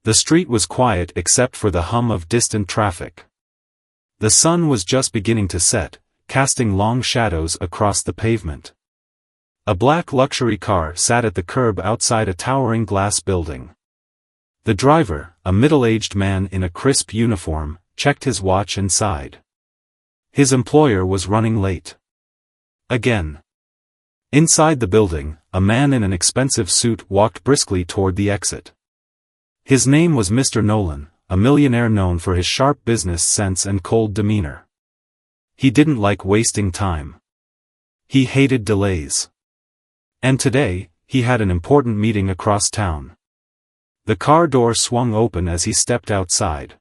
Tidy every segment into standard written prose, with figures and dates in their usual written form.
The street was quiet except for the hum of distant traffic. The sun was just beginning to set, casting long shadows across the pavement. A black luxury car sat at the curb outside a towering glass building. The driver, a middle-aged man in a crisp uniform, checked his watch and sighed. His employer was running late. Again. Inside the building, a man in an expensive suit walked briskly toward the exit. His name was Mr. Nolan, a millionaire known for his sharp business sense and cold demeanor. He didn't like wasting time. He hated delays. And today, he had an important meeting across town. The car door swung open as he stepped outside.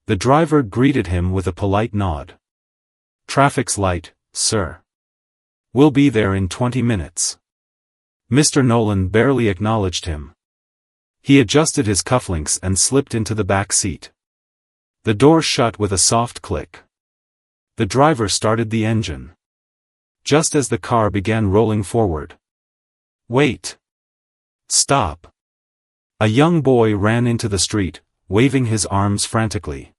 The driver greeted him with a polite nod. "Traffic's light, sir. We'll be there in 20 minutes. Mr. Nolan barely acknowledged him. He adjusted his cufflinks and slipped into the back seat. The door shut with a soft click. The driver started the engine. Just as the car began rolling forward. "Wait! Stop!" A young boy ran into the street, waving his arms frantically.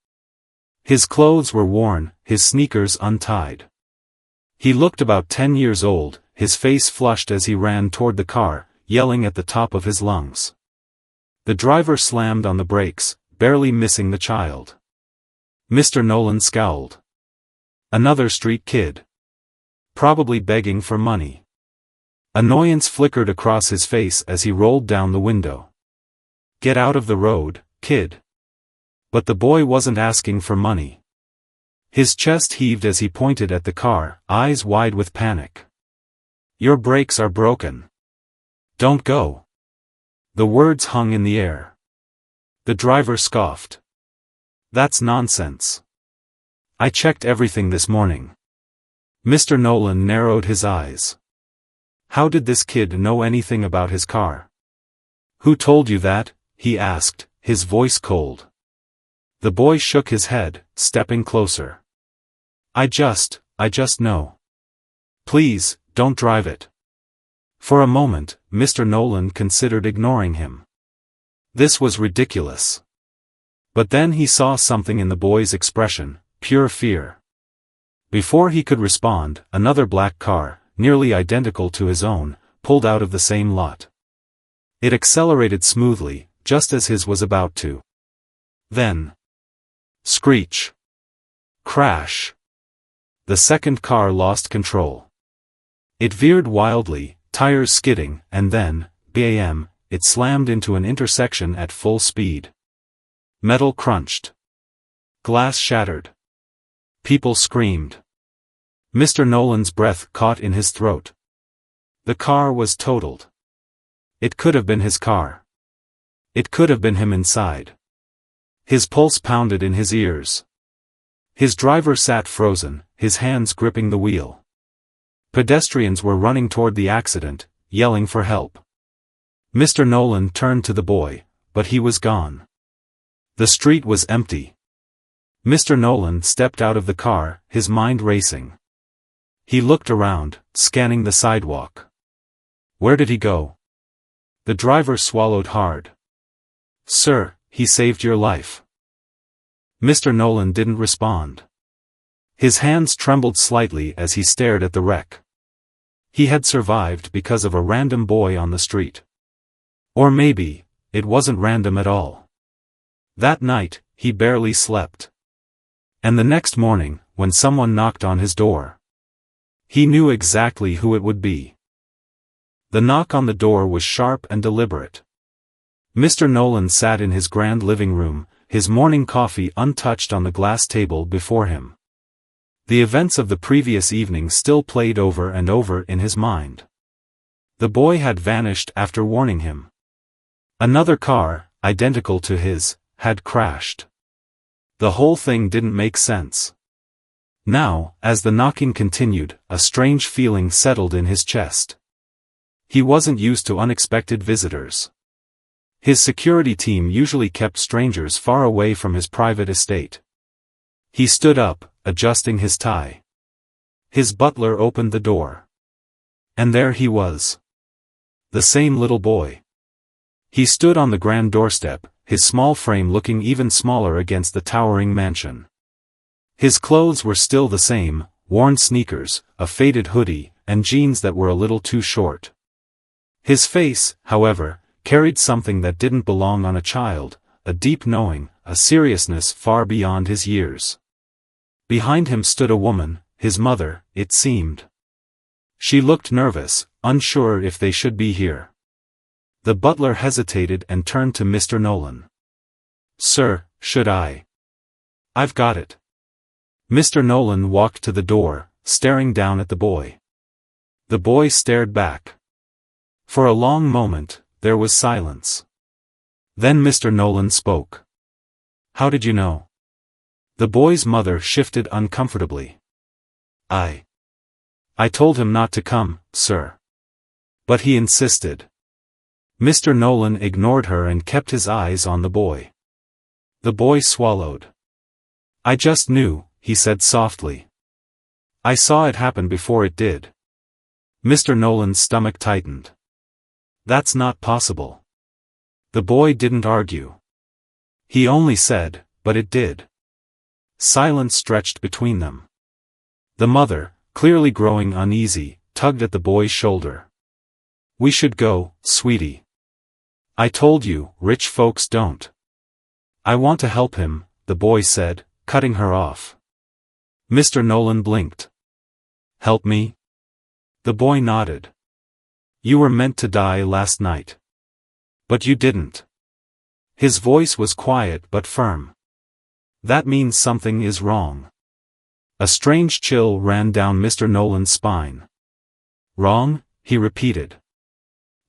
His clothes were worn, his sneakers untied. He looked about 10 years old, his face flushed as he ran toward the car, yelling at the top of his lungs. The driver slammed on the brakes, barely missing the child. Mr. Nolan scowled. Another street kid. Probably begging for money. Annoyance flickered across his face as he rolled down the window. "Get out of the road, kid." But the boy wasn't asking for money. His chest heaved as he pointed at the car, eyes wide with panic. "Your brakes are broken. Don't go." The words hung in the air. The driver scoffed. "That's nonsense. I checked everything this morning." Mr. Nolan narrowed his eyes. How did this kid know anything about his car? "Who told you that?" he asked, his voice cold. The boy shook his head, stepping closer. I just know. Please, don't drive it." For a moment, Mr. Nolan considered ignoring him. This was ridiculous. But then he saw something in the boy's expression, pure fear. Before he could respond, another black car, nearly identical to his own, pulled out of the same lot. It accelerated smoothly, just as his was about to. Then. Screech. Crash. The second car lost control. It veered wildly, tires skidding, and then, bam, it slammed into an intersection at full speed. Metal crunched. Glass shattered. People screamed. Mr. Nolan's breath caught in his throat. The car was totaled. It could have been his car. It could have been him inside. His pulse pounded in his ears. His driver sat frozen, his hands gripping the wheel. Pedestrians were running toward the accident, yelling for help. Mr. Nolan turned to the boy, but he was gone. The street was empty. Mr. Nolan stepped out of the car, his mind racing. He looked around, scanning the sidewalk. Where did he go? The driver swallowed hard. "Sir, he saved your life." Mr. Nolan didn't respond. His hands trembled slightly as he stared at the wreck. He had survived because of a random boy on the street. Or maybe, it wasn't random at all. That night, he barely slept. And the next morning, when someone knocked on his door, he knew exactly who it would be. The knock on the door was sharp and deliberate. Mr. Nolan sat in his grand living room, his morning coffee untouched on the glass table before him. The events of the previous evening still played over and over in his mind. The boy had vanished after warning him. Another car, identical to his, had crashed. The whole thing didn't make sense. Now, as the knocking continued, a strange feeling settled in his chest. He wasn't used to unexpected visitors. His security team usually kept strangers far away from his private estate. He stood up, adjusting his tie. His butler opened the door. And there he was. The same little boy. He stood on the grand doorstep, his small frame looking even smaller against the towering mansion. His clothes were still the same, worn sneakers, a faded hoodie, and jeans that were a little too short. His face, however, carried something that didn't belong on a child, a deep knowing, a seriousness far beyond his years. Behind him stood a woman, his mother, it seemed. She looked nervous, unsure if they should be here. The butler hesitated and turned to Mr. Nolan. "Sir, should I?" "I've got it." Mr. Nolan walked to the door, staring down at the boy. The boy stared back. For a long moment, there was silence. Then Mr. Nolan spoke. "How did you know?" The boy's mother shifted uncomfortably. I told him not to come, sir." But he insisted. Mr. Nolan ignored her and kept his eyes on the boy. The boy swallowed. "I just knew," he said softly. "I saw it happen before it did." Mr. Nolan's stomach tightened. "That's not possible." The boy didn't argue. He only said, "But it did." Silence stretched between them. The mother, clearly growing uneasy, tugged at the boy's shoulder. "We should go, sweetie. I told you, rich folks don't." "I want to help him," the boy said, cutting her off. Mr. Nolan blinked. "Help me?" The boy nodded. "You were meant to die last night. But you didn't." His voice was quiet but firm. "That means something is wrong." A strange chill ran down Mr. Nolan's spine. "Wrong?" he repeated.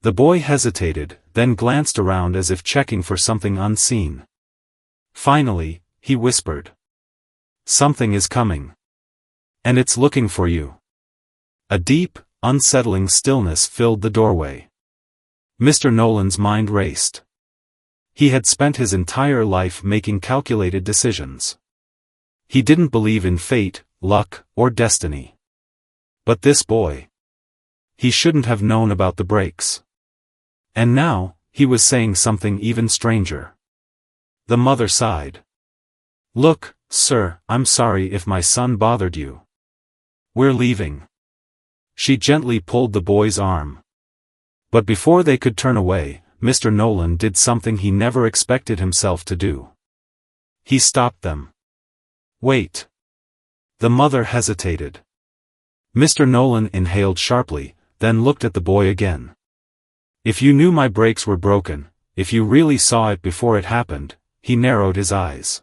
The boy hesitated, then glanced around as if checking for something unseen. Finally, he whispered. "Something is coming. And it's looking for you." A deep, unsettling stillness filled the doorway. Mr. Nolan's mind raced. He had spent his entire life making calculated decisions. He didn't believe in fate, luck, or destiny. But this boy. He shouldn't have known about the breaks. And now, he was saying something even stranger. The mother sighed. "Look, sir, I'm sorry if my son bothered you. We're leaving." She gently pulled the boy's arm. But before they could turn away, Mr. Nolan did something he never expected himself to do. He stopped them. "Wait." The mother hesitated. Mr. Nolan inhaled sharply, then looked at the boy again. "If you knew my brakes were broken, if you really saw it before it happened," he narrowed his eyes.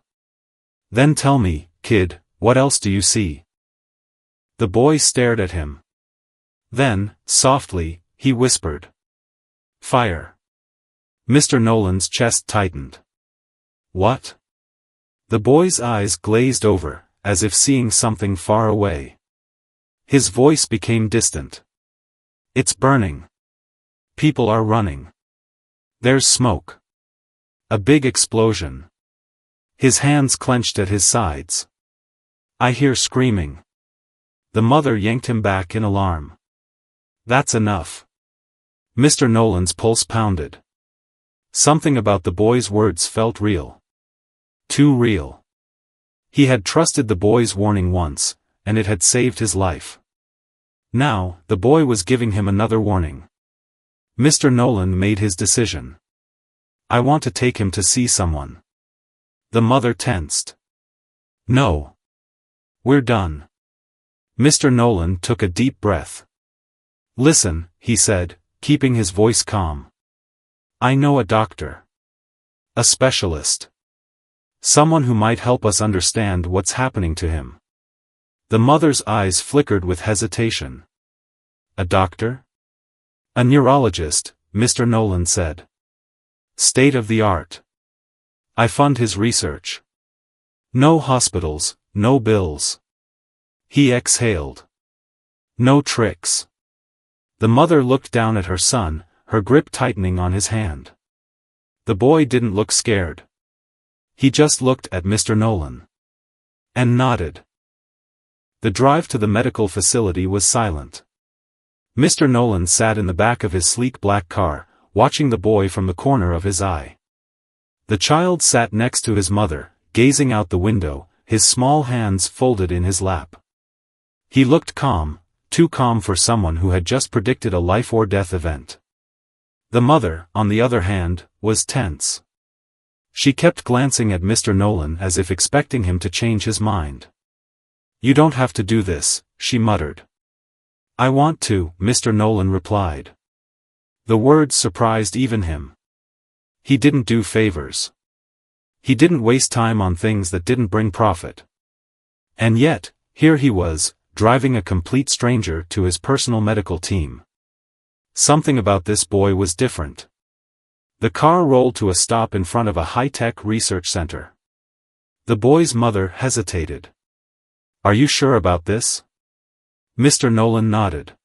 "Then tell me, kid, what else do you see?" The boy stared at him. Then, softly, he whispered. "Fire." Mr. Nolan's chest tightened. "What?" The boy's eyes glazed over, as if seeing something far away. His voice became distant. "It's burning. People are running. There's smoke. A big explosion." His hands clenched at his sides. "I hear screaming." The mother yanked him back in alarm. "That's enough." Mr. Nolan's pulse pounded. Something about the boy's words felt real. Too real. He had trusted the boy's warning once, and it had saved his life. Now, the boy was giving him another warning. Mr. Nolan made his decision. "I want to take him to see someone." The mother tensed. "No. We're done." Mr. Nolan took a deep breath. "Listen," he said, keeping his voice calm. "I know a doctor. A specialist. Someone who might help us understand what's happening to him." The mother's eyes flickered with hesitation. "A doctor?" "A neurologist," Mr. Nolan said. "State of the art. I fund his research. No hospitals, no bills." He exhaled. "No tricks." The mother looked down at her son, her grip tightening on his hand. The boy didn't look scared. He just looked at Mr. Nolan. And nodded. The drive to the medical facility was silent. Mr. Nolan sat in the back of his sleek black car, watching the boy from the corner of his eye. The child sat next to his mother, gazing out the window, his small hands folded in his lap. He looked calm, too calm for someone who had just predicted a life-or-death event. The mother, on the other hand, was tense. She kept glancing at Mr. Nolan as if expecting him to change his mind. "You don't have to do this," she muttered. "I want to," Mr. Nolan replied. The words surprised even him. He didn't do favors. He didn't waste time on things that didn't bring profit. And yet, here he was, driving a complete stranger to his personal medical team. Something about this boy was different. The car rolled to a stop in front of a high-tech research center. The boy's mother hesitated. "Are you sure about this?" Mr. Nolan nodded.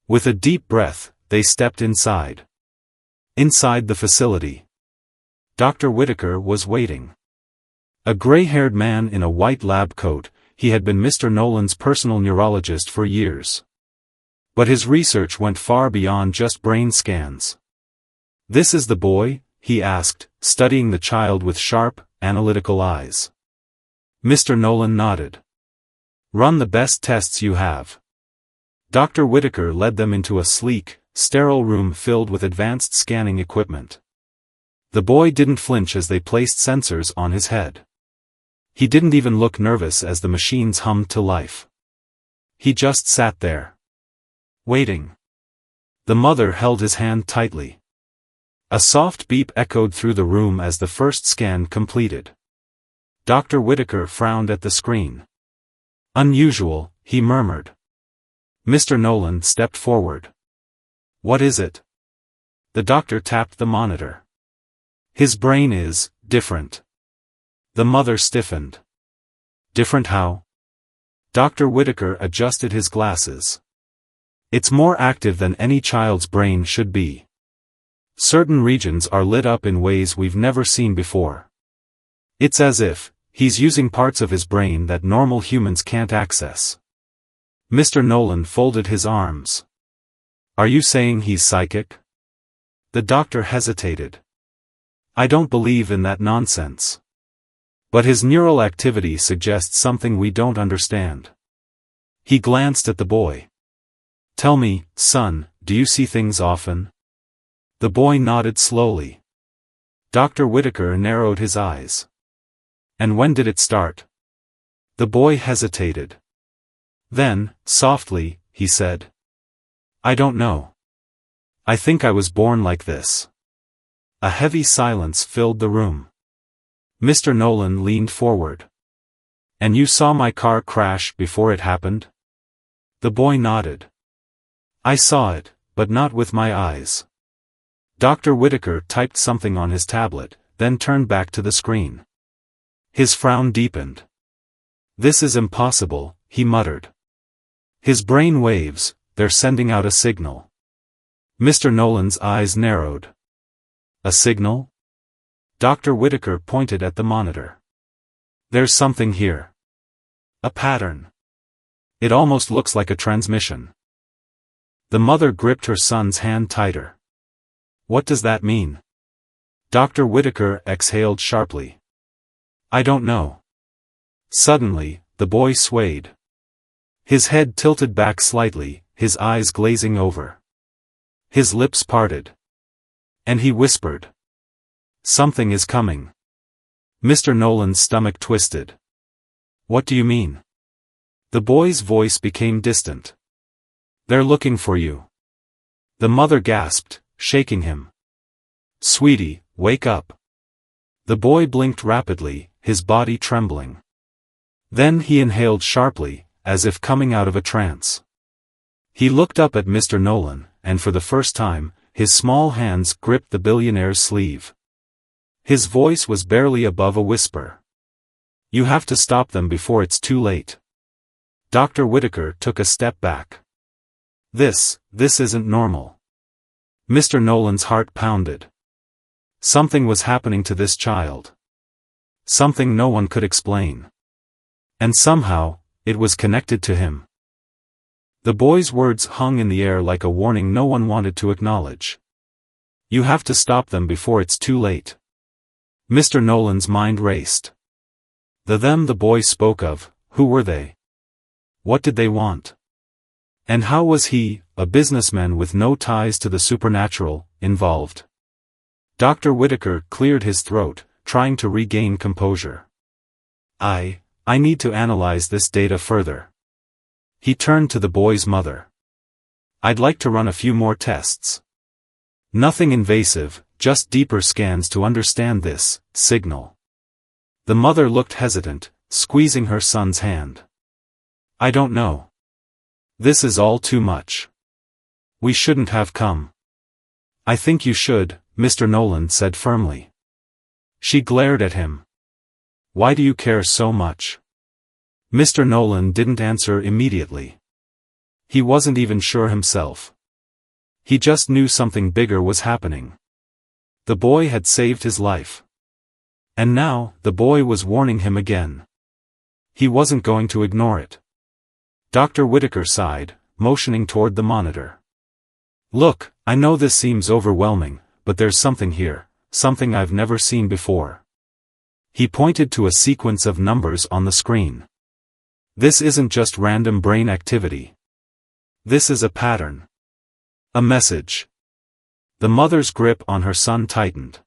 With a deep breath, they stepped inside. Inside the facility, Dr. Whitaker was waiting. A gray-haired man in a white lab coat, he had been Mr. Nolan's personal neurologist for years. But his research went far beyond just brain scans. "This is the boy?" he asked, studying the child with sharp, analytical eyes. Mr. Nolan nodded. "Run the best tests you have." Dr. Whitaker led them into a sleek, sterile room filled with advanced scanning equipment. The boy didn't flinch as they placed sensors on his head. He didn't even look nervous as the machines hummed to life. He just sat there, waiting. The mother held his hand tightly. A soft beep echoed through the room as the first scan completed. Dr. Whitaker frowned at the screen. "Unusual," he murmured. Mr. Nolan stepped forward. "What is it?" The doctor tapped the monitor. "His brain is different." The mother stiffened. "Different how?" Dr. Whitaker adjusted his glasses. "It's more active than any child's brain should be. Certain regions are lit up in ways we've never seen before. It's as if he's using parts of his brain that normal humans can't access." Mr. Nolan folded his arms. "Are you saying he's psychic?" The doctor hesitated. "I don't believe in that nonsense. But his neural activity suggests something we don't understand." He glanced at the boy. "Tell me, son, do you see things often?" The boy nodded slowly. Dr. Whitaker narrowed his eyes. "And when did it start?" The boy hesitated. Then, softly, he said, "I don't know. I think I was born like this." A heavy silence filled the room. Mr. Nolan leaned forward. "And you saw my car crash before it happened?" The boy nodded. "I saw it, but not with my eyes." Dr. Whitaker typed something on his tablet, then turned back to the screen. His frown deepened. "This is impossible," he muttered. "His brain waves, they're sending out a signal." Mr. Nolan's eyes narrowed. "A signal?" Dr. Whitaker pointed at the monitor. "There's something here. A pattern. It almost looks like a transmission." The mother gripped her son's hand tighter. "What does that mean?" Dr. Whitaker exhaled sharply. "I don't know." Suddenly, the boy swayed. His head tilted back slightly, his eyes glazing over. His lips parted. And he whispered, "Something is coming." Mr. Nolan's stomach twisted. "What do you mean?" The boy's voice became distant. "They're looking for you." The mother gasped, shaking him. "Sweetie, wake up." The boy blinked rapidly, his body trembling. Then he inhaled sharply, as if coming out of a trance. He looked up at Mr. Nolan, and for the first time, his small hands gripped the billionaire's sleeve. His voice was barely above a whisper. "You have to stop them before it's too late." Dr. Whitaker took a step back. This isn't normal." Mr. Nolan's heart pounded. Something was happening to this child. Something no one could explain. And somehow, it was connected to him. The boy's words hung in the air like a warning no one wanted to acknowledge. "You have to stop them before it's too late." Mr. Nolan's mind raced. The them the boy spoke of, who were they? What did they want? And how was he, a businessman with no ties to the supernatural, involved? Dr. Whitaker cleared his throat, trying to regain composure. I need to analyze this data further. He turned to the boy's mother. I'd like to run a few more tests. Nothing invasive, just deeper scans to understand this signal. The mother looked hesitant, squeezing her son's hand. I don't know. This is all too much. We shouldn't have come. I think you should, Mr. Nolan said firmly. She glared at him. Why do you care so much? Mr. Nolan didn't answer immediately. He wasn't even sure himself. He just knew something bigger was happening. The boy had saved his life. And now, the boy was warning him again. He wasn't going to ignore it. Dr. Whitaker sighed, motioning toward the monitor. Look, I know this seems overwhelming, but there's something here, something I've never seen before. He pointed to a sequence of numbers on the screen. This isn't just random brain activity. This is a pattern. A message. The mother's grip on her son tightened.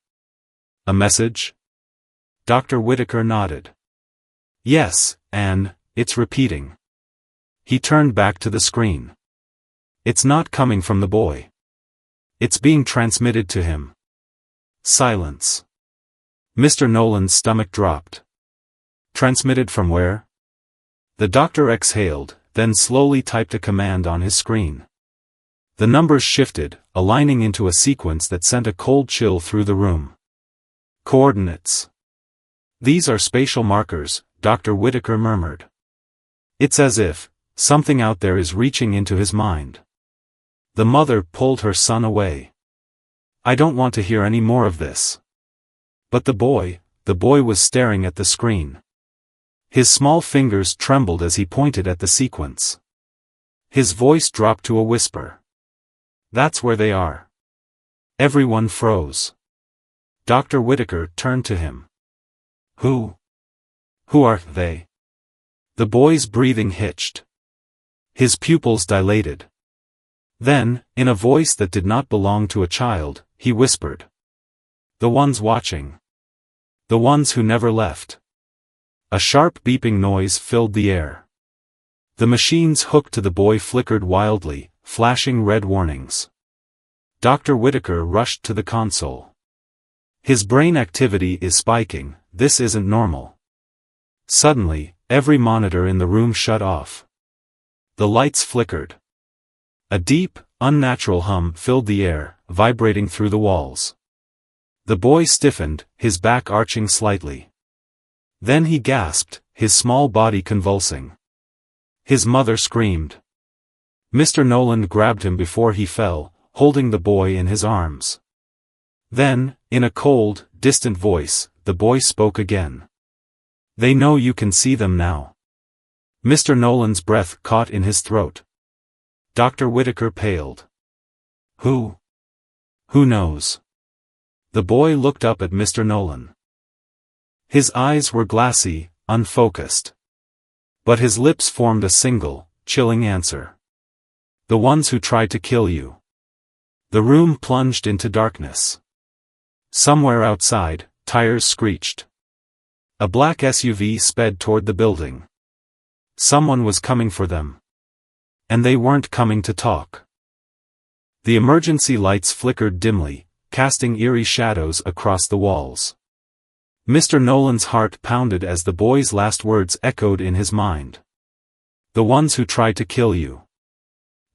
A message? Dr. Whitaker nodded. Yes, and it's repeating. He turned back to the screen. It's not coming from the boy. It's being transmitted to him. Silence. Mr. Nolan's stomach dropped. Transmitted from where? The doctor exhaled, then slowly typed a command on his screen. The numbers shifted, aligning into a sequence that sent a cold chill through the room. Coordinates. These are spatial markers, Dr. Whitaker murmured. It's as if something out there is reaching into his mind. The mother pulled her son away. I don't want to hear any more of this. But the boy was staring at the screen. His small fingers trembled as he pointed at the sequence. His voice dropped to a whisper. That's where they are. Everyone froze. Dr. Whitaker turned to him. Who are they? The boy's breathing hitched. His pupils dilated. Then, in a voice that did not belong to a child, he whispered. The ones watching. The ones who never left. A sharp beeping noise filled the air. The machines hooked to the boy flickered wildly, flashing red warnings. Dr. Whitaker rushed to the console. His brain activity is spiking, this isn't normal. Suddenly, every monitor in the room shut off. The lights flickered. A deep, unnatural hum filled the air, vibrating through the walls. The boy stiffened, his back arching slightly. Then he gasped, his small body convulsing. His mother screamed. Mr. Nolan grabbed him before he fell, holding the boy in his arms. Then, in a cold, distant voice, the boy spoke again. They know you can see them now. Mr. Nolan's breath caught in his throat. Dr. Whitaker paled. Who knows? The boy looked up at Mr. Nolan. His eyes were glassy, unfocused. But his lips formed a single, chilling answer. The ones who tried to kill you. The room plunged into darkness. Somewhere outside, tires screeched. A black SUV sped toward the building. Someone was coming for them. And they weren't coming to talk. The emergency lights flickered dimly, casting eerie shadows across the walls. Mr. Nolan's heart pounded as the boy's last words echoed in his mind. The ones who tried to kill you.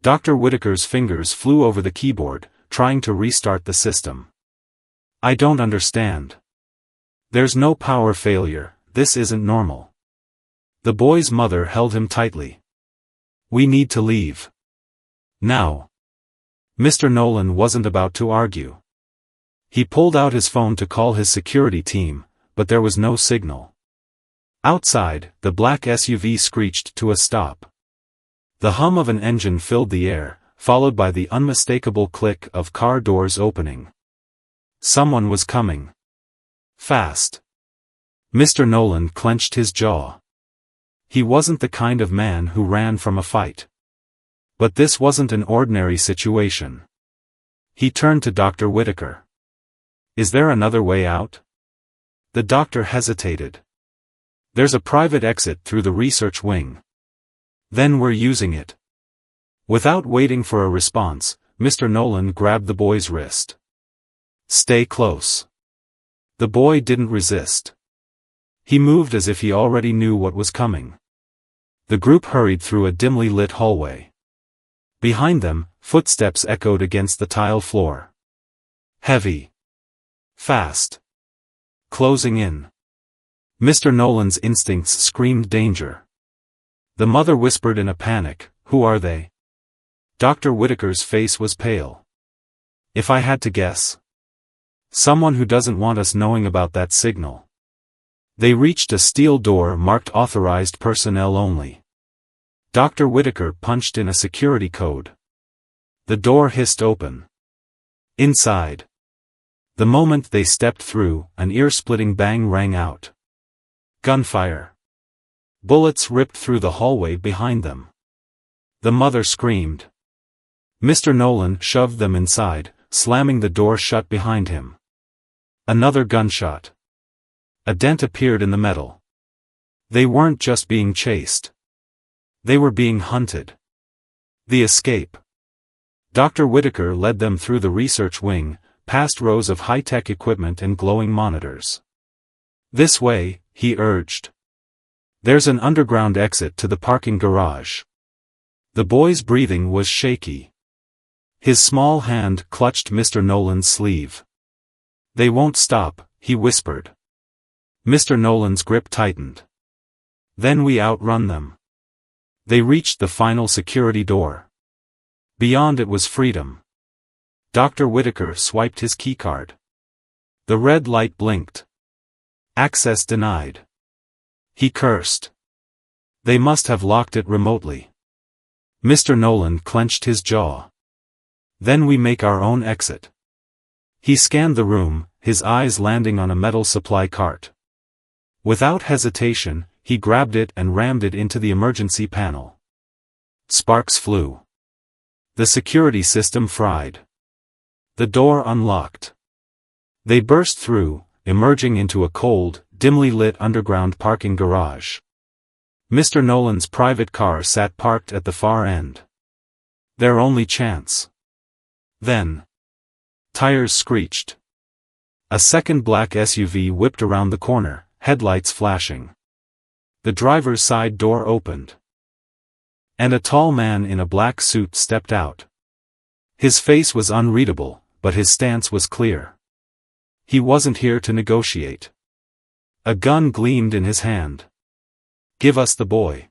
Dr. Whitaker's fingers flew over the keyboard, trying to restart the system. I don't understand. There's no power failure, this isn't normal. The boy's mother held him tightly. We need to leave. Now. Mr. Nolan wasn't about to argue. He pulled out his phone to call his security team, but there was no signal. Outside, the black SUV screeched to a stop. The hum of an engine filled the air, followed by the unmistakable click of car doors opening. Someone was coming. Fast. Mr. Nolan clenched his jaw. He wasn't the kind of man who ran from a fight. But this wasn't an ordinary situation. He turned to Dr. Whitaker. Is there another way out? The doctor hesitated. There's a private exit through the research wing. Then we're using it. Without waiting for a response, Mr. Nolan grabbed the boy's wrist. Stay close. The boy didn't resist. He moved as if he already knew what was coming. The group hurried through a dimly lit hallway. Behind them, footsteps echoed against the tile floor. Heavy. Fast. Closing in. Mr. Nolan's instincts screamed danger. The mother whispered in a panic, "Who are they?" Dr. Whitaker's face was pale. If I had to guess. Someone who doesn't want us knowing about that signal. They reached a steel door marked Authorized Personnel Only. Dr. Whitaker punched in a security code. The door hissed open. Inside. The moment they stepped through, an ear-splitting bang rang out. Gunfire. Bullets ripped through the hallway behind them. The mother screamed. Mr. Nolan shoved them inside, slamming the door shut behind him. Another gunshot. A dent appeared in the metal. They weren't just being chased. They were being hunted. The escape. Dr. Whitaker led them through the research wing, past rows of high-tech equipment and glowing monitors. This way, he urged. There's an underground exit to the parking garage. The boy's breathing was shaky. His small hand clutched Mr. Nolan's sleeve. They won't stop, he whispered. Mr. Nolan's grip tightened. Then we outrun them. They reached the final security door. Beyond it was freedom. Dr. Whitaker swiped his keycard. The red light blinked. Access denied. He cursed. They must have locked it remotely. Mr. Nolan clenched his jaw. Then we make our own exit. He scanned the room, his eyes landing on a metal supply cart. Without hesitation, he grabbed it and rammed it into the emergency panel. Sparks flew. The security system fried. The door unlocked. They burst through, emerging into a cold, dimly lit underground parking garage. Mr. Nolan's private car sat parked at the far end. Their only chance. Then. Tires screeched. A second black SUV whipped around the corner, headlights flashing. The driver's side door opened. And a tall man in a black suit stepped out. His face was unreadable, but his stance was clear. He wasn't here to negotiate. A gun gleamed in his hand. Give us the boy.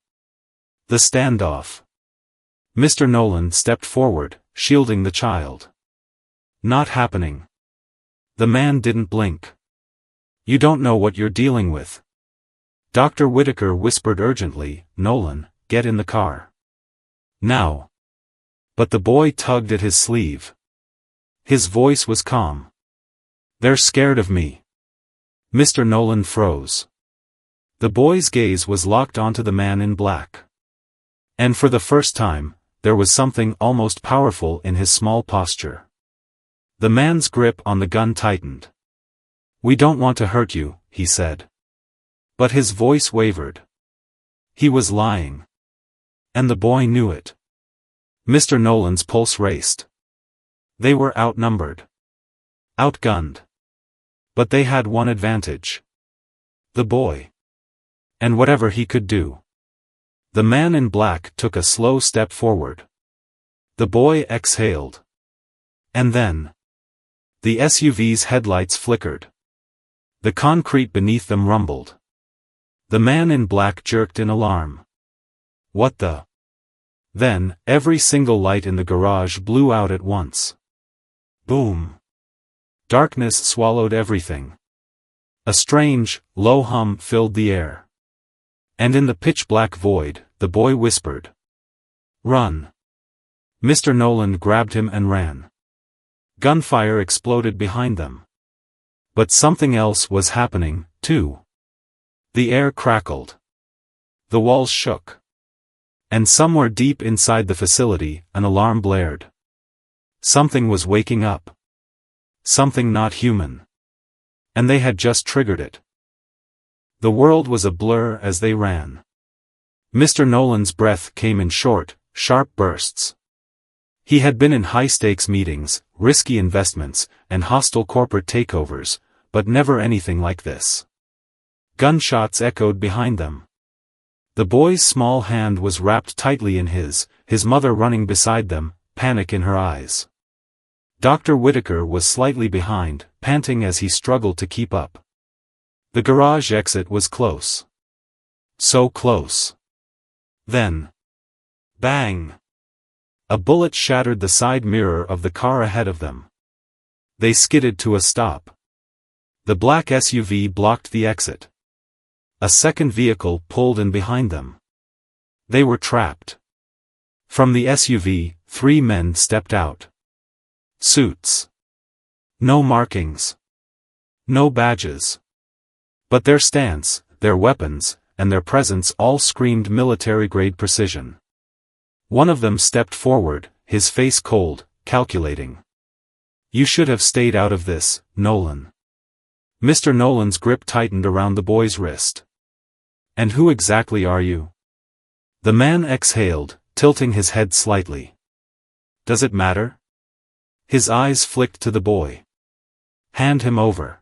The standoff. Mr. Nolan stepped forward, shielding the child. Not happening. The man didn't blink. You don't know what you're dealing with. Dr. Whitaker whispered urgently, Nolan, get in the car. Now. But the boy tugged at his sleeve. His voice was calm. They're scared of me. Mr. Nolan froze. The boy's gaze was locked onto the man in black. And for the first time, there was something almost powerful in his small posture. The man's grip on the gun tightened. We don't want to hurt you, he said. But his voice wavered. He was lying. And the boy knew it. Mr. Nolan's pulse raced. They were outnumbered. Outgunned. But they had one advantage. The boy. And whatever he could do. The man in black took a slow step forward. The boy exhaled. And then. The SUV's headlights flickered. The concrete beneath them rumbled. The man in black jerked in alarm. What the? Then, every single light in the garage blew out at once. Boom. Darkness swallowed everything. A strange, low hum filled the air. And in the pitch-black void, the boy whispered. Run. Mr. Nolan grabbed him and ran. Gunfire exploded behind them. But something else was happening, too. The air crackled. The walls shook. And somewhere deep inside the facility, an alarm blared. Something was waking up. Something not human. And they had just triggered it. The world was a blur as they ran. Mr. Nolan's breath came in short, sharp bursts. He had been in high-stakes meetings, risky investments, and hostile corporate takeovers, but never anything like this. Gunshots echoed behind them. The boy's small hand was wrapped tightly in his mother running beside them, panic in her eyes. Dr. Whitaker was slightly behind, panting as he struggled to keep up. The garage exit was close. So close. Then. Bang! A bullet shattered the side mirror of the car ahead of them. They skidded to a stop. The black SUV blocked the exit. A second vehicle pulled in behind them. They were trapped. From the SUV, 3 men stepped out. Suits. No markings. No badges. But their stance, their weapons, and their presence all screamed military-grade precision. One of them stepped forward, his face cold, calculating. "You should have stayed out of this, Nolan." Mr. Nolan's grip tightened around the boy's wrist. "And who exactly are you?" The man exhaled, tilting his head slightly. "Does it matter?" His eyes flicked to the boy. "Hand him over.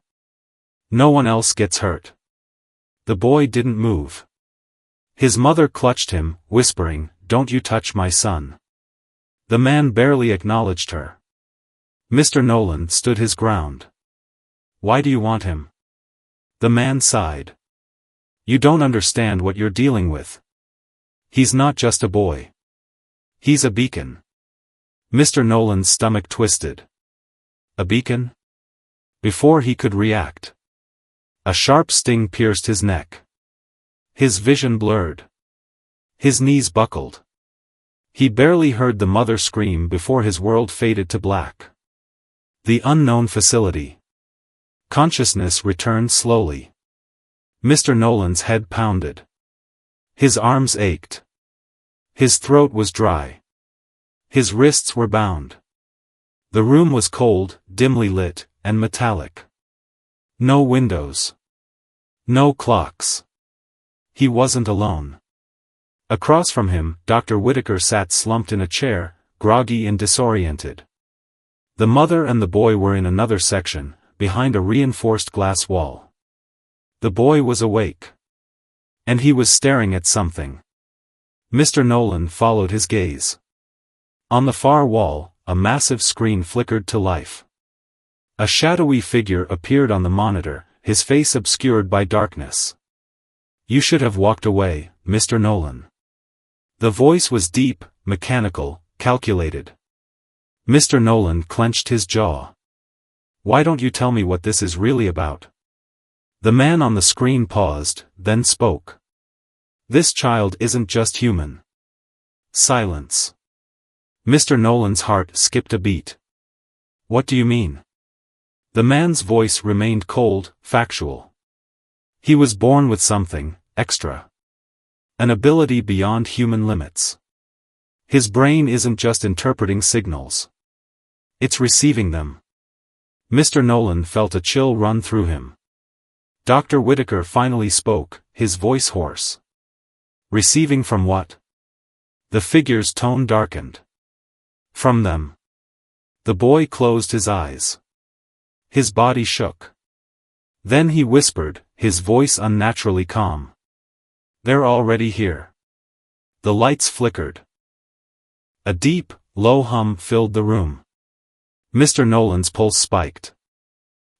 No one else gets hurt." The boy didn't move. His mother clutched him, whispering, "Don't you touch my son." The man barely acknowledged her. Mr. Nolan stood his ground. "Why do you want him?" The man sighed. "You don't understand what you're dealing with. He's not just a boy. He's a beacon." Mr. Nolan's stomach twisted. A beacon? Before he could react, a sharp sting pierced his neck. His vision blurred. His knees buckled. He barely heard the mother scream before his world faded to black. The unknown facility. Consciousness returned slowly. Mr. Nolan's head pounded. His arms ached. His throat was dry. His wrists were bound. The room was cold, dimly lit, and metallic. No windows. No clocks. He wasn't alone. Across from him, Dr. Whitaker sat slumped in a chair, groggy and disoriented. The mother and the boy were in another section, behind a reinforced glass wall. The boy was awake. And he was staring at something. Mr. Nolan followed his gaze. On the far wall, a massive screen flickered to life. A shadowy figure appeared on the monitor, his face obscured by darkness. "You should have walked away, Mr. Nolan." The voice was deep, mechanical, calculated. Mr. Nolan clenched his jaw. "Why don't you tell me what this is really about?" The man on the screen paused, then spoke. "This child isn't just human." Silence. Mr. Nolan's heart skipped a beat. "What do you mean?" The man's voice remained cold, factual. "He was born with something extra. An ability beyond human limits. His brain isn't just interpreting signals. It's receiving them." Mr. Nolan felt a chill run through him. Dr. Whitaker finally spoke, his voice hoarse. "Receiving from what?" The figure's tone darkened. "From them." The boy closed his eyes. His body shook. Then he whispered, his voice unnaturally calm. "They're already here." The lights flickered. A deep, low hum filled the room. Mr. Nolan's pulse spiked.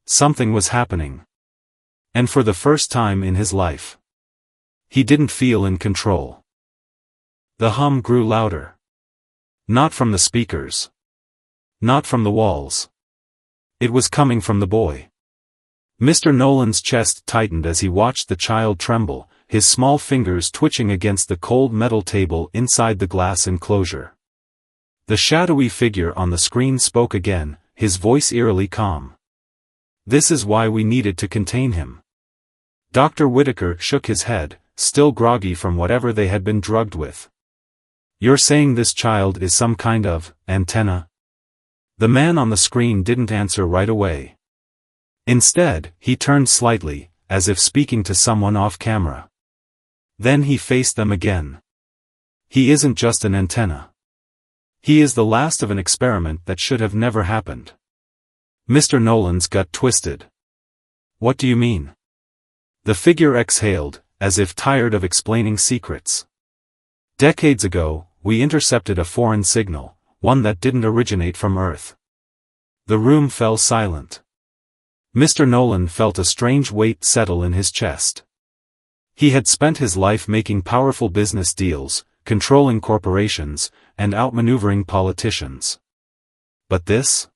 Something was happening. And for the first time in his life, he didn't feel in control. The hum grew louder. Not from the speakers. Not from the walls. It was coming from the boy. Mr. Nolan's chest tightened as he watched the child tremble, his small fingers twitching against the cold metal table inside the glass enclosure. The shadowy figure on the screen spoke again, his voice eerily calm. This is why we needed to contain him. Dr. Whitaker shook his head, still groggy from whatever they had been drugged with. You're saying this child is some kind of antenna? The man on the screen didn't answer right away. Instead, he turned slightly, as if speaking to someone off camera. Then he faced them again. He isn't just an antenna. He is the last of an experiment that should have never happened. Mr. Nolan's gut twisted. What do you mean? The figure exhaled, as if tired of explaining secrets. Decades ago, we intercepted a foreign signal, one that didn't originate from Earth. The room fell silent. Mr. Nolan felt a strange weight settle in his chest. He had spent his life making powerful business deals, controlling corporations, and outmaneuvering politicians. But this?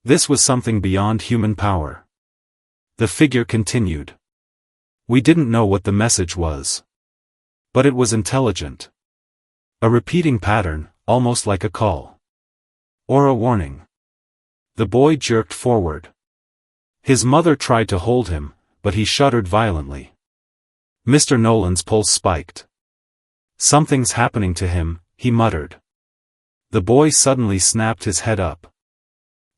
This was something beyond human power. The figure continued. We didn't know what the message was. But it was intelligent. A repeating pattern, almost like a call. Or a warning. The boy jerked forward. His mother tried to hold him, but he shuddered violently. Mr. Nolan's pulse spiked. Something's happening to him, he muttered. The boy suddenly snapped his head up.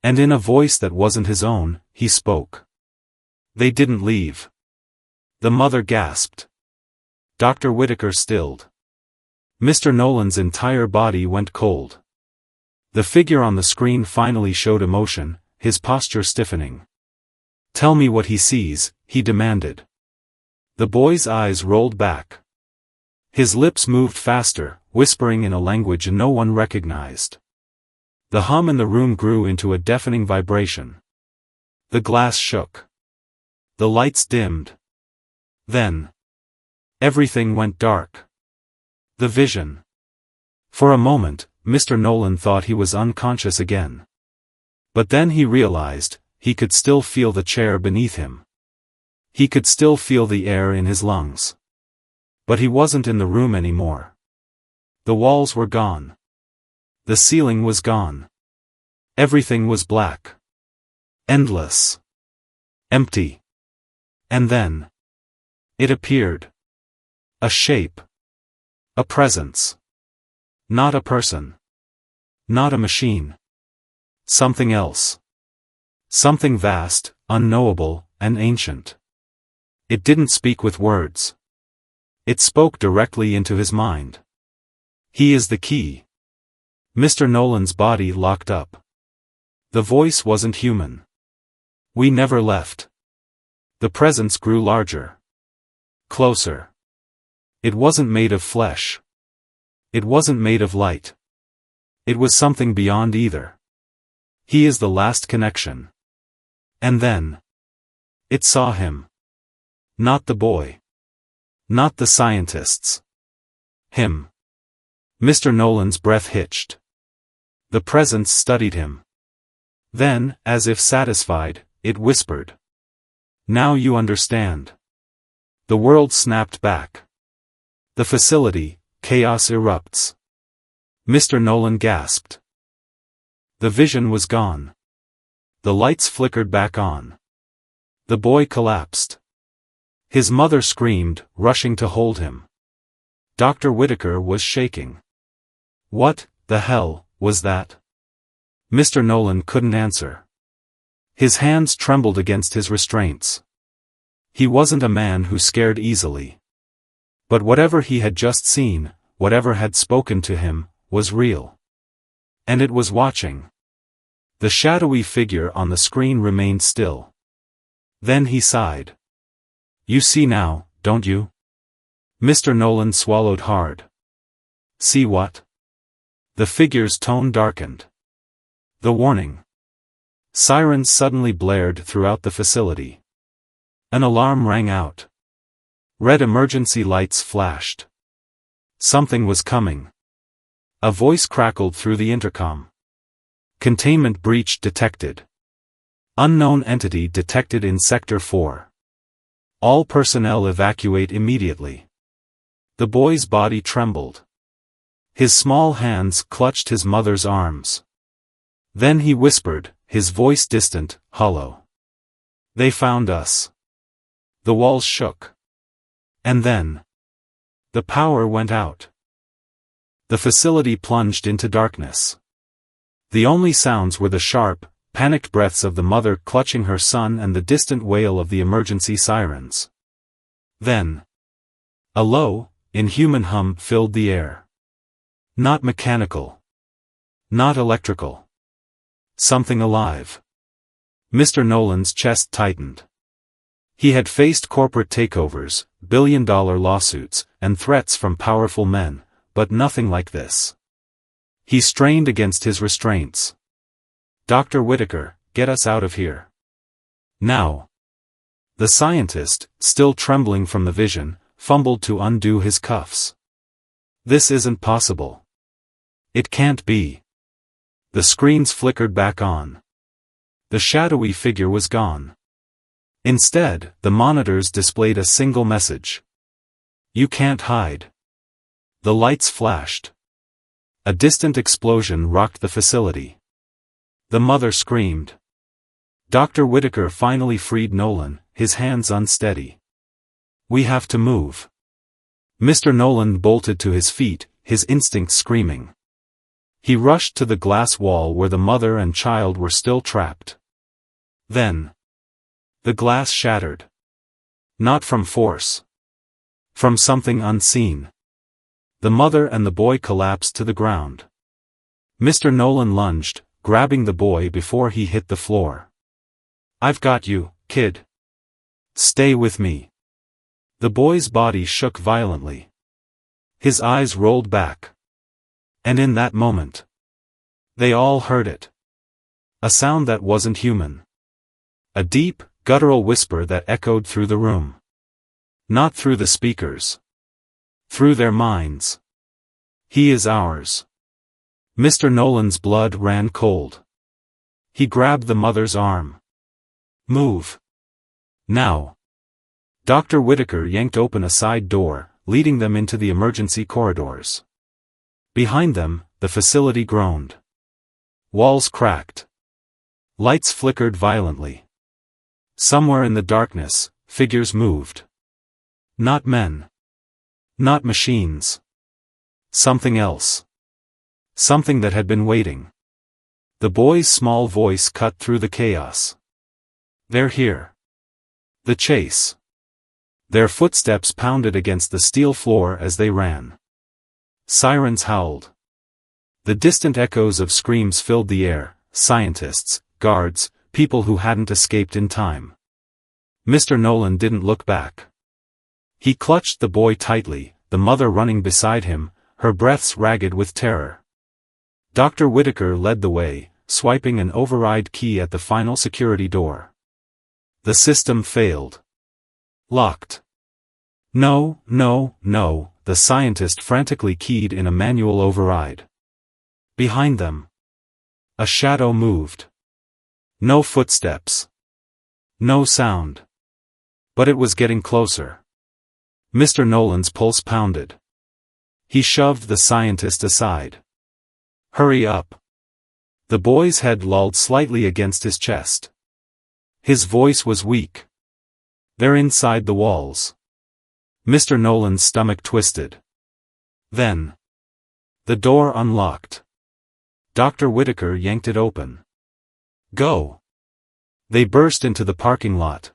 And in a voice that wasn't his own, he spoke. They didn't leave. The mother gasped. Dr. Whitaker stilled. Mr. Nolan's entire body went cold. The figure on the screen finally showed emotion, his posture stiffening. Tell me what he sees, he demanded. The boy's eyes rolled back. His lips moved faster, whispering in a language no one recognized. The hum in the room grew into a deafening vibration. The glass shook. The lights dimmed. Then, everything went dark. The vision. For a moment, Mr. Nolan thought he was unconscious again. But then he realized, he could still feel the chair beneath him. He could still feel the air in his lungs. But he wasn't in the room anymore. The walls were gone. The ceiling was gone. Everything was black. Endless. Empty. And then, it appeared. A shape. A presence. Not a person. Not a machine. Something else. Something vast, unknowable, and ancient. It didn't speak with words. It spoke directly into his mind. He is the key. Mr. Nolan's body locked up. The voice wasn't human. We never left. The presence grew larger. Closer. It wasn't made of flesh. It wasn't made of light. It was something beyond either. He is the last connection. And then, it saw him. Not the boy. Not the scientists. Him. Mr. Nolan's breath hitched. The presence studied him. Then, as if satisfied, it whispered. Now you understand. The world snapped back. The facility, chaos erupts. Mr. Nolan gasped. The vision was gone. The lights flickered back on. The boy collapsed. His mother screamed, rushing to hold him. Dr. Whitaker was shaking. What the hell was that? Mr. Nolan couldn't answer. His hands trembled against his restraints. He wasn't a man who scared easily. But whatever he had just seen, whatever had spoken to him, was real. And it was watching. The shadowy figure on the screen remained still. Then he sighed. You see now, don't you? Mr. Nolan swallowed hard. See what? The figure's tone darkened. The warning. Sirens suddenly blared throughout the facility. An alarm rang out. Red emergency lights flashed. Something was coming. A voice crackled through the intercom. Containment breach detected. Unknown entity detected in Sector 4. All personnel evacuate immediately. The boy's body trembled. His small hands clutched his mother's arms. Then he whispered, his voice distant, hollow. They found us. The walls shook. And then, the power went out. The facility plunged into darkness. The only sounds were the sharp, panicked breaths of the mother clutching her son and the distant wail of the emergency sirens. Then, a low, inhuman hum filled the air. Not mechanical. Not electrical. Something alive. Mr. Nolan's chest tightened. He had faced corporate takeovers, billion-dollar lawsuits, and threats from powerful men, but nothing like this. He strained against his restraints. "Dr. Whitaker, get us out of here. Now." The scientist, still trembling from the vision, fumbled to undo his cuffs. "This isn't possible. It can't be." The screens flickered back on. The shadowy figure was gone. Instead, the monitors displayed a single message. "You can't hide." The lights flashed. A distant explosion rocked the facility. The mother screamed. Dr. Whitaker finally freed Nolan, his hands unsteady. "We have to move." Mr. Nolan bolted to his feet, his instincts screaming. He rushed to the glass wall where the mother and child were still trapped. Then, the glass shattered. Not from force. From something unseen. The mother and the boy collapsed to the ground. Mr. Nolan lunged, grabbing the boy before he hit the floor. "I've got you, kid. Stay with me." The boy's body shook violently. His eyes rolled back. And in that moment, they all heard it. A sound that wasn't human. A deep, guttural whisper that echoed through the room. Not through the speakers. Through their minds. "He is ours." Mr. Nolan's blood ran cold. He grabbed the mother's arm. "Move. Now." Dr. Whitaker yanked open a side door, leading them into the emergency corridors. Behind them, the facility groaned. Walls cracked. Lights flickered violently. Somewhere in the darkness, figures moved. Not men. Not machines. Something else. Something that had been waiting. The boy's small voice cut through the chaos. "They're here." The chase. Their footsteps pounded against the steel floor as they ran. Sirens howled. The distant echoes of screams filled the air, scientists, guards, people who hadn't escaped in time. Mr. Nolan didn't look back. He clutched the boy tightly, the mother running beside him, her breaths ragged with terror. Dr. Whitaker led the way, swiping an override key at the final security door. The system failed. Locked. "No, no, no," the scientist frantically keyed in a manual override. Behind them, a shadow moved. No footsteps. No sound. But it was getting closer. Mr. Nolan's pulse pounded. He shoved the scientist aside. "Hurry up." The boy's head lolled slightly against his chest. His voice was weak. "They're inside the walls." Mr. Nolan's stomach twisted. Then, the door unlocked. Dr. Whitaker yanked it open. "Go." They burst into the parking lot.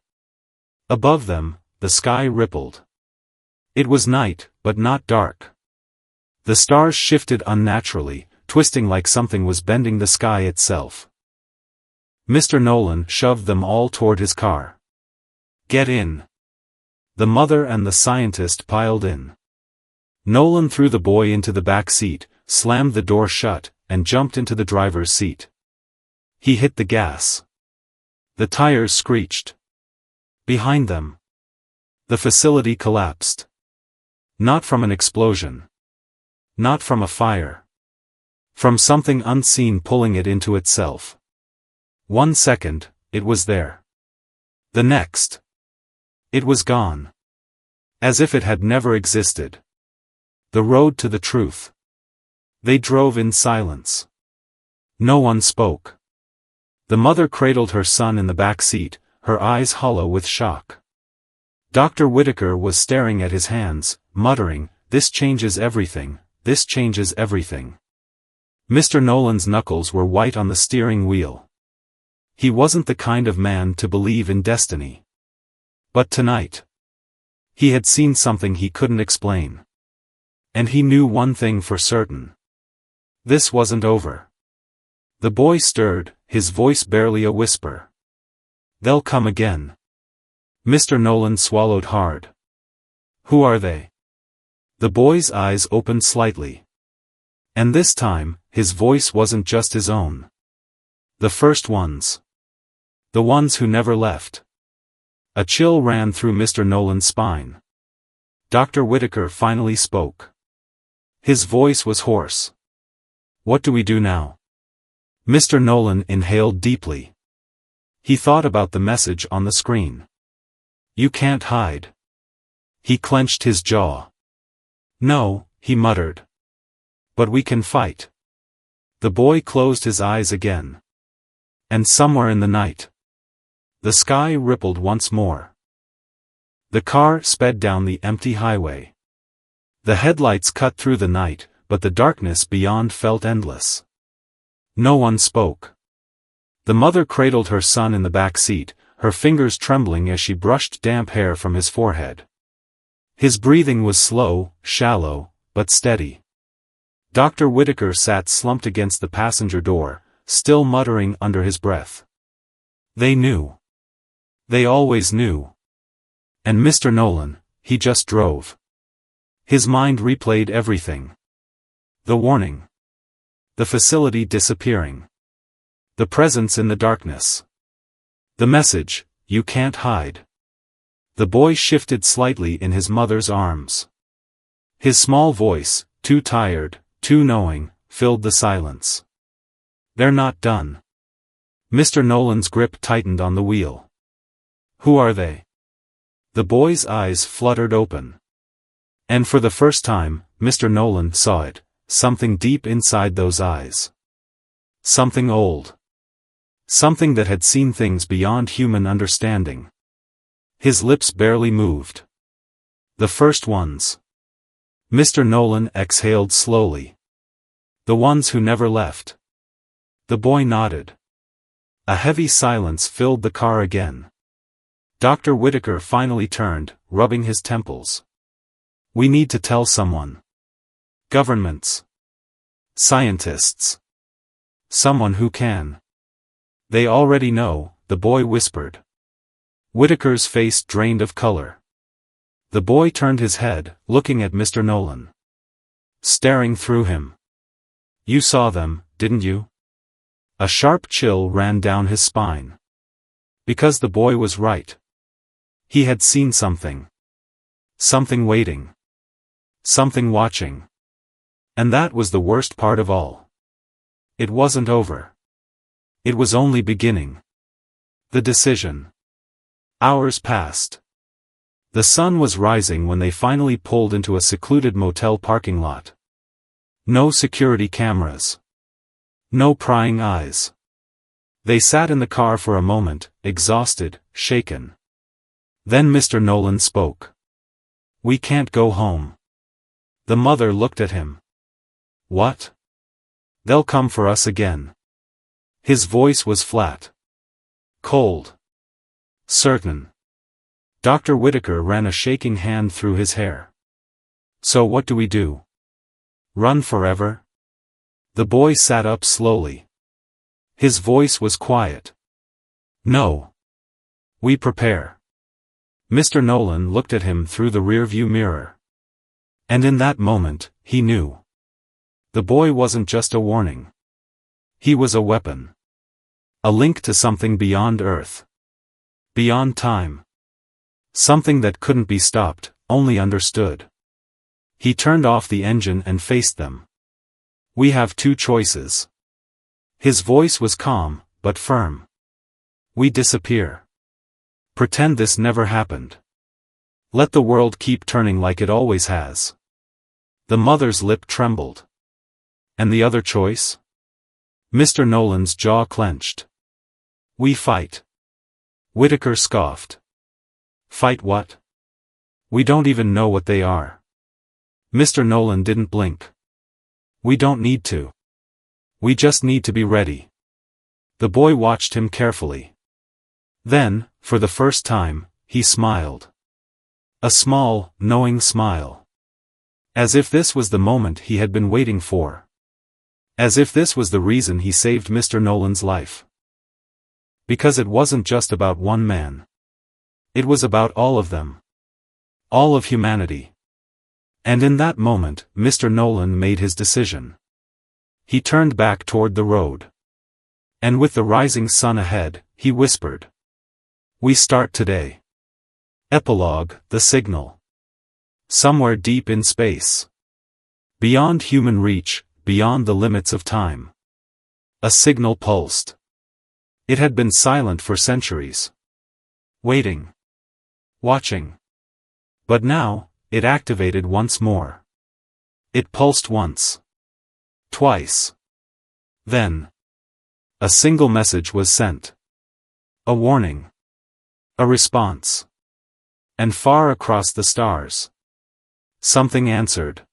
Above them, the sky rippled. It was night, but not dark. The stars shifted unnaturally, twisting like something was bending the sky itself. Mr. Nolan shoved them all toward his car. "Get in." The mother and the scientist piled in. Nolan threw the boy into the back seat, slammed the door shut, and jumped into the driver's seat. He hit the gas. The tires screeched. Behind them, the facility collapsed. Not from an explosion. Not from a fire. From something unseen pulling it into itself. 1 second, it was there. The next, it was gone. As if it had never existed. The road to the truth. They drove in silence. No one spoke. The mother cradled her son in the back seat, her eyes hollow with shock. Dr. Whittaker was staring at his hands, muttering, "This changes everything, this changes everything." Mr. Nolan's knuckles were white on the steering wheel. He wasn't the kind of man to believe in destiny. But tonight, he had seen something he couldn't explain. And he knew one thing for certain. This wasn't over. The boy stirred, his voice barely a whisper. "They'll come again." Mr. Nolan swallowed hard. "Who are they?" The boy's eyes opened slightly. And this time, his voice wasn't just his own. "The first ones. The ones who never left." A chill ran through Mr. Nolan's spine. Dr. Whittaker finally spoke. His voice was hoarse. "What do we do now?" Mr. Nolan inhaled deeply. He thought about the message on the screen. "You can't hide." He clenched his jaw. "No," he muttered. "But we can fight." The boy closed his eyes again. And somewhere in the night, the sky rippled once more. The car sped down the empty highway. The headlights cut through the night, but the darkness beyond felt endless. No one spoke. The mother cradled her son in the back seat, her fingers trembling as she brushed damp hair from his forehead. His breathing was slow, shallow, but steady. Dr. Whittaker sat slumped against the passenger door, still muttering under his breath. They knew. They always knew. And Mr. Nolan, he just drove. His mind replayed everything. The warning. The facility disappearing. The presence in the darkness. The message, "You can't hide." The boy shifted slightly in his mother's arms. His small voice, too tired, too knowing, filled the silence. "They're not done." Mr. Nolan's grip tightened on the wheel. "Who are they?" The boy's eyes fluttered open. And for the first time, Mr. Nolan saw it, something deep inside those eyes. Something old. Something that had seen things beyond human understanding. His lips barely moved. "The first ones." Mr. Nolan exhaled slowly. "The ones who never left." The boy nodded. A heavy silence filled the car again. Dr. Whittaker finally turned, rubbing his temples. "We need to tell someone. Governments. Scientists. Someone who can." "They already know," the boy whispered. Whittaker's face drained of color. The boy turned his head, looking at Mr. Nolan. Staring through him. "You saw them, didn't you?" A sharp chill ran down his spine. Because the boy was right. He had seen something. Something waiting. Something watching. And that was the worst part of all. It wasn't over. It was only beginning. The decision. Hours passed. The sun was rising when they finally pulled into a secluded motel parking lot. No security cameras. No prying eyes. They sat in the car for a moment, exhausted, shaken. Then Mr. Nolan spoke. "We can't go home." The mother looked at him. "What?" "They'll come for us again." His voice was flat. Cold. Certain. Dr. Whittaker ran a shaking hand through his hair. "So what do we do? Run forever?" The boy sat up slowly. His voice was quiet. "No. We prepare." Mr. Nolan looked at him through the rearview mirror. And in that moment, he knew. The boy wasn't just a warning. He was a weapon. A link to something beyond Earth. Beyond time. Something that couldn't be stopped, only understood. He turned off the engine and faced them. "We have two choices." His voice was calm, but firm. "We disappear. Pretend this never happened. Let the world keep turning like it always has." The mother's lip trembled. "And the other choice?" Mr. Nolan's jaw clenched. "We fight. Whitaker scoffed. Fight what? We don't even know what they are. Mr. Nolan didn't blink. We don't need to. We just need to be ready. The boy watched him carefully. Then, for the first time, he smiled. A small, knowing smile. As if this was the moment he had been waiting for. As if this was the reason he saved Mr. Nolan's life. Because it wasn't just about one man. It was about all of them. All of humanity. And in that moment, Mr. Nolan made his decision. He turned back toward the road. And with the rising sun ahead, he whispered. We start today. Epilogue, the signal. Somewhere deep in space. Beyond human reach, beyond the limits of time. A signal pulsed. It had been silent for centuries. Waiting. Watching. But now, it activated once more. It pulsed once. Twice. Then. A single message was sent. A warning. A response. And far across the stars. Something answered.